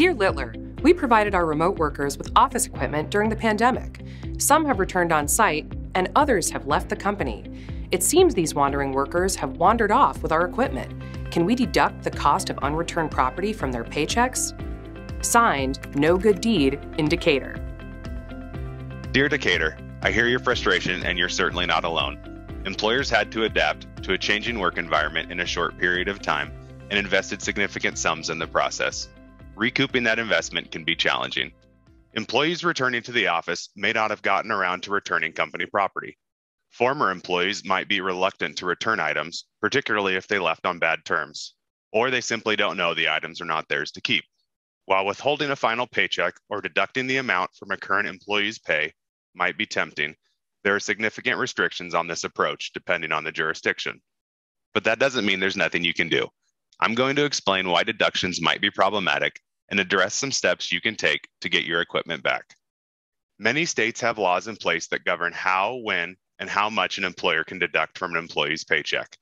Dear Littler, we provided our remote workers with office equipment during the pandemic. Some have returned on site, and others have left the company. It seems these wandering workers have wandered off with our equipment. Can we deduct the cost of unreturned property from their paychecks? Signed, No Good Deed in Decatur. Dear Decatur, I hear your frustration and you're certainly not alone. Employers had to adapt to a changing work environment in a short period of time and invested significant sums in the process. Recouping that investment can be challenging. Employees returning to the office may not have gotten around to returning company property. Former employees might be reluctant to return items, particularly if they left on bad terms, or they simply don't know the items are not theirs to keep. While withholding a final paycheck or deducting the amount from a current employee's pay might be tempting, there are significant restrictions on this approach depending on the jurisdiction. But that doesn't mean there's nothing you can do. I'm going to explain why deductions might be problematic and address some steps you can take to get your equipment back. Many states have laws in place that govern how, when, and how much an employer can deduct from an employee's paycheck.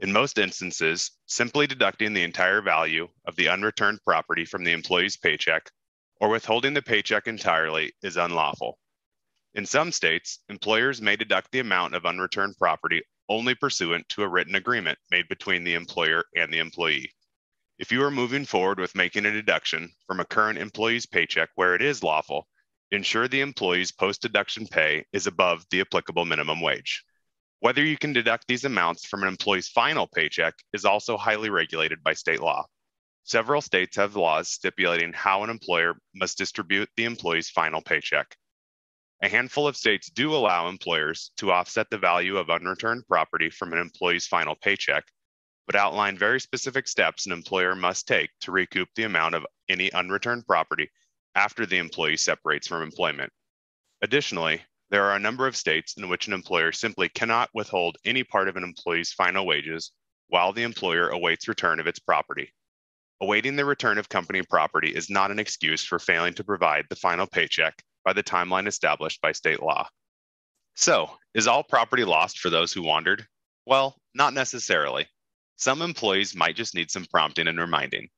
In most instances, simply deducting the entire value of the unreturned property from the employee's paycheck or withholding the paycheck entirely is unlawful. In some states, employers may deduct the amount of unreturned property only pursuant to a written agreement made between the employer and the employee. If you are moving forward with making a deduction from a current employee's paycheck where it is lawful, ensure the employee's post-deduction pay is above the applicable minimum wage. Whether you can deduct these amounts from an employee's final paycheck is also highly regulated by state law. Several states have laws stipulating how an employer must distribute the employee's final paycheck. A handful of states do allow employers to offset the value of unreturned property from an employee's final paycheck, but outline very specific steps an employer must take to recoup the amount of any unreturned property after the employee separates from employment. Additionally, there are a number of states in which an employer simply cannot withhold any part of an employee's final wages while the employer awaits return of its property. Awaiting the return of company property is not an excuse for failing to provide the final paycheck by the timeline established by state law. So, is all property lost for those who wandered? Well, not necessarily. Some employees might just need some prompting and reminding.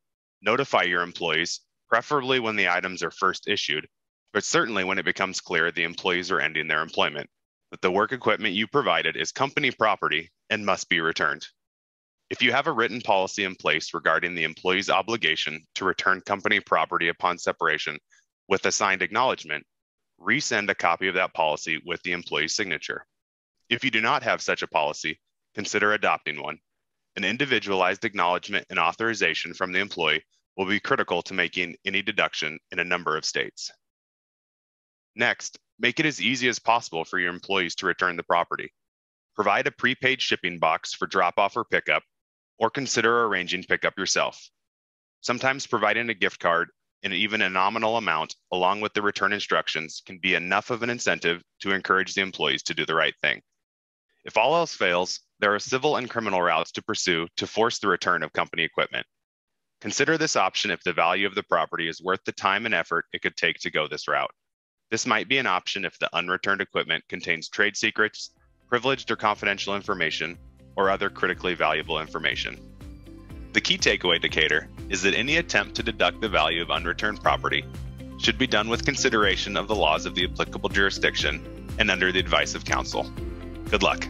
Notify your employees, preferably when the items are first issued, but certainly when it becomes clear the employees are ending their employment, that the work equipment you provided is company property and must be returned. If you have a written policy in place regarding the employee's obligation to return company property upon separation with a signed acknowledgement, resend a copy of that policy with the employee's signature. If you do not have such a policy, consider adopting one. An individualized acknowledgement and authorization from the employee will be critical to making any deduction in a number of states. Next, make it as easy as possible for your employees to return the property. Provide a prepaid shipping box for drop-off or pickup, or consider arranging pickup yourself. Sometimes providing a gift card and even a nominal amount along with the return instructions can be enough of an incentive to encourage the employees to do the right thing. If all else fails, there are civil and criminal routes to pursue to force the return of company equipment. Consider this option if the value of the property is worth the time and effort it could take to go this route. This might be an option if the unreturned equipment contains trade secrets, privileged or confidential information, or other critically valuable information. The key takeaway, Decatur, is that any attempt to deduct the value of unreturned property should be done with consideration of the laws of the applicable jurisdiction and under the advice of counsel. Good luck.